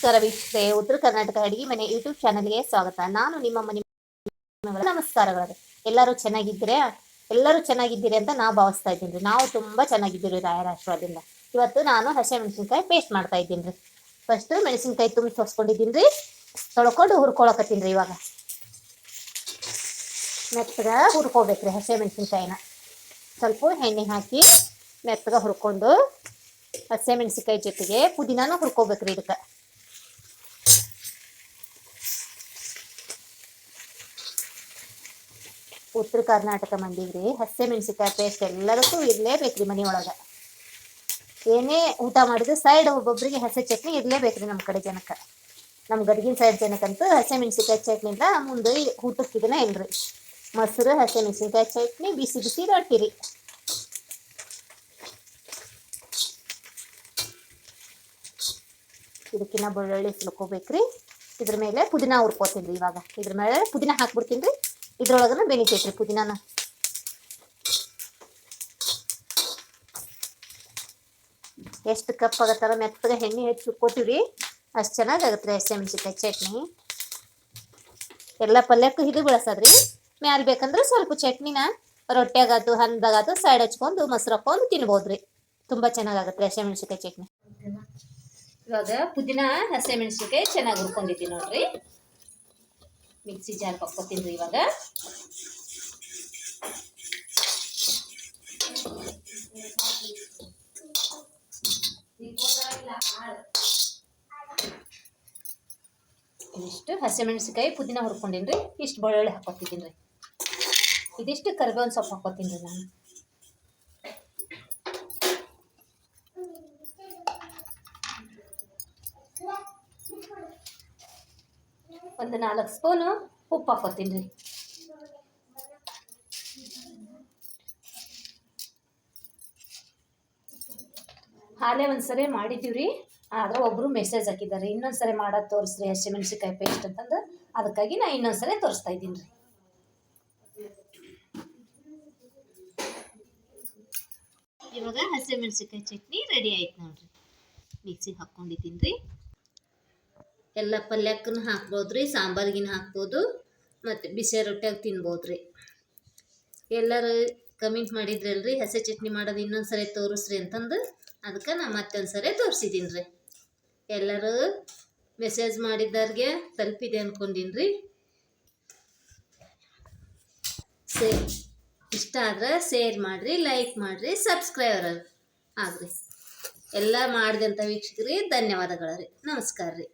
ನಮಸ್ಕಾರ ವೀಕ್ಷಕರೇ, ಉತ್ತರ ಕರ್ನಾಟಕ ಅಡಿಗೆ ಮನೆ ಯೂಟ್ಯೂಬ್ ಚಾನಲ್ಗೆ ಸ್ವಾಗತ. ನಾನು ನಿಮ್ಮ ಮನೆ ನಮಸ್ಕಾರಗಳು. ಎಲ್ಲರೂ ಚೆನ್ನಾಗಿದ್ದೀರಾ? ಎಲ್ಲರೂ ಚೆನ್ನಾಗಿದ್ದೀರಿ ಅಂತ ನಾವು ಭಾವಿಸ್ತಾ ಇದ್ದೀನಿ. ನಾವು ತುಂಬಾ ಚೆನ್ನಾಗಿದ್ದೀರಿ ರಾಯರ ಆಶೀರ್ವಾದದಿಂದ. ಇವತ್ತು ನಾನು ಹಸಿ ಮೆಣಸಿನಕಾಯಿ ಪೇಸ್ಟ್ ಮಾಡ್ತಾ ಇದ್ದೀನಿ. ಫಸ್ಟ್ ಮೆಣಸಿನಕಾಯಿ ತುಂಬಿ ಸೋಸ್ಕೊಂಡಿದ್ದೀನಿ, ತೊಳ್ಕೊಂಡು ಹುರ್ಕೊಳಕತ್ತೀನಿ. ಇವಾಗ ಮೆತ್ತಗ ಹುರ್ಕೋಬೇಕ್ರಿ ಹಸಿ ಮೆಣಸಿನಕಾಯಿನ. ಸ್ವಲ್ಪ ಎಣ್ಣೆ ಹಾಕಿ ಮೆತ್ತಗ ಹುರ್ಕೊಂಡು ಹಸಿ ಮೆಣಸಿನಕಾಯಿ ಜೊತೆಗೆ ಪುದೀನಾನು ಹುರ್ಕೋಬೇಕ್ರಿ. ಇದಕ್ಕೆ ಉತ್ತರ ಕರ್ನಾಟಕ ಮಂದಿಗ್ರಿ ಹಸಿ ಮೆಣಸಿನಕಾಯಿ ಪೇಸ್ಟ್ ಎಲ್ಲದಕ್ಕೂ ಇರಲೇಬೇಕ್ರಿ. ಮನೆಯೊಳಗೆ ಏನೇ ಊಟ ಮಾಡಿದ್ರೆ ಸೈಡ್ ಒಬ್ಬೊಬ್ಬರಿಗೆ ಹಸಿ ಚಟ್ನಿ ಇರಲೇಬೇಕ್ರಿ. ನಮ್ಮ ಕಡೆ ಜನಕ್ಕೆ, ನಮ್ಮ ಗದಗಿನ ಸೈಡ್ ಜನಕ್ಕಂತೂ ಹಸಿ ಮೆಣಸಿನಕಾಯಿ ಚಟ್ನಿಯಿಂದ ಮುಂದೆ ಊಟಕ್ಕೆ ಇದನ್ನ ಇಲ್ರಿ. ಮೊಸರು, ಹಸಿ ಮೆಣಸಿನಕಾಯಿ ಚಟ್ನಿ, ಬಿಸಿ ಬಿಸಿ ರೊಟ್ಟಿ ರೀ. ಇದಕ್ಕಿನ್ನ ಬೆಳ್ಳುಳ್ಳಿ ಸುಲ್ಕೋಬೇಕ್ರಿ. ಇದ್ರ ಮೇಲೆ ಪುದೀನ ಹುರ್ಕೋತೀನಿ. ಇವಾಗ ಇದ್ರ ಮೇಲೆ ಪುದೀನ ಹಾಕ್ಬಿಡ್ತೀನಿ ರೀ. ಇದ್ರೊಳಗನ ಬೆನಿತೈತ್ರಿ ಪುದೀನಾನ. ಎಷ್ಟು ಕಪ್ ಆಗತ್ತಾರ ಮೆತ್ತಗ ಎಣ್ಣೆ ಹೆಚ್ಚಿ ಸುಕ್ಕೋತೀವ್ರಿ, ಅಷ್ಟು ಚೆನ್ನಾಗಾಗತ್ರಿ ಹಸಿ ಮೆಣಸಿನಕಾಯಿ ಚಟ್ನಿ. ಎಲ್ಲ ಪಲ್ಯಕ್ಕೂ ಇದು ಬಳಸದ್ರಿ. ಮ್ಯಾಲ ಬೇಕಂದ್ರೆ ಸ್ವಲ್ಪ ಚಟ್ನಿನ ರೊಟ್ಟಿಯಾಗಾತು ಹಣ್ಣದಾಗಾತು ಸೈಡ್ ಹಚ್ಕೊಂಡು ಮೊಸರು ಹಾಕೊಂಡು ತಿನ್ಬೋದ್ರಿ. ತುಂಬಾ ಚೆನ್ನಾಗಾಗತ್ರಿ ಹಸಿ ಮೆಣಸಿನಕಾಯಿ ಚಟ್ನಿ. ಇವಾಗ ಪುದೀನ ಹಸಿ ಮೆಣಸಿನಕಾಯಿ ಚೆನ್ನಾಗಿ ಹುರ್ಕೊಂಡಿದ್ದೀನಿ ನೋಡ್ರಿ. ಮಿಕ್ಸಿ ಜಾರ್ ಹಾಕ್ಕೊತೀನಿ ಇವಾಗ. ಇದಿಷ್ಟು ಹಸಿ ಮೆಣಸಿನಕಾಯಿ ಪುದೀನ ಹುರ್ಕೊಂಡಿನ್ರಿ. ಇಷ್ಟು ಬೆಳ್ಳುಳ್ಳಿ ಹಾಕೋತಿದ್ದೀನಿ. ಇದಿಷ್ಟು ಕರಿಬೇವಿನ ಸೊಪ್ಪು ಹಾಕೋತೀನಿ ನಾನು. ಒಂದು 4 ಸ್ಪೂನು ಉಪ್ಪು ಹಾಕೋತೀನಿ. ಹಾಲೆ ಒಂದ್ಸರಿ ಮಾಡಿದ್ದೀವ್ರಿ, ಆದ್ರೆ ಒಬ್ರು ಮೆಸೇಜ್ ಹಾಕಿದ್ದಾರೆ ಇನ್ನೊಂದ್ಸರಿ ಮಾಡೋದು ತೋರಿಸ್ರಿ ಹಸಿ ಮೆಣಸಿನಕಾಯಿ ಪೇಸ್ಟ್ ಅಂತಂದು. ಅದಕ್ಕಾಗಿ ನಾ ಇನ್ನೊಂದ್ಸರಿ ತೋರಿಸ್ತಾ ಇದ್ದೀನಿ ರೀ. ಇವಾಗ ಹಸಿ ಮೆಣಸಿನಕಾಯಿ ಚಟ್ನಿ ರೆಡಿ ಆಯ್ತು ನೋಡ್ರಿ. ಮಿಕ್ಸಿಗೆ ಹಾಕ್ಕೊಂಡಿದ್ದೀನಿ ರೀ. ಎಲ್ಲ ಪಲ್ಯಕ್ಕೂ ಹಾಕ್ಬೋದ್ರಿ, ಸಾಂಬಾರಿಗಿನ ಹಾಕ್ಬೋದು, ಮತ್ತು ಬಿಸಿ ರೊಟ್ಟಿಯಾಗಿ ತಿನ್ಬೋದ್ರಿ. ಎಲ್ಲರೂ ಕಮೆಂಟ್ ಮಾಡಿದ್ರಲ್ರಿ ಹಸಿ ಚಟ್ನಿ ಮಾಡೋದು ಇನ್ನೊಂದ್ಸರಿ ತೋರಿಸ್ರಿ ಅಂತಂದು. ಅದಕ್ಕೆ ನಾ ಮತ್ತೊಂದ್ಸರಿ ತೋರಿಸಿದ್ದೀನಿ ರೀ. ಎಲ್ಲರೂ ಮೆಸೇಜ್ ಮಾಡಿದ್ದವ್ರಿಗೆ ತಲುಪಿದೆ ಅಂದ್ಕೊಂಡಿನಿ ರೀ. ಇಷ್ಟ ಆದ್ರೆ ಶೇರ್ ಮಾಡಿರಿ, ಲೈಕ್ ಮಾಡಿರಿ, ಸಬ್ಸ್ಕ್ರೈಬರ್ ಆಗ್ರಿ. ಎಲ್ಲ ಮಾಡಿದಂಥ ವೀಕ್ಷಕರಿಗೆ ಧನ್ಯವಾದಗಳು ರೀ. ನಮಸ್ಕಾರ ರೀ.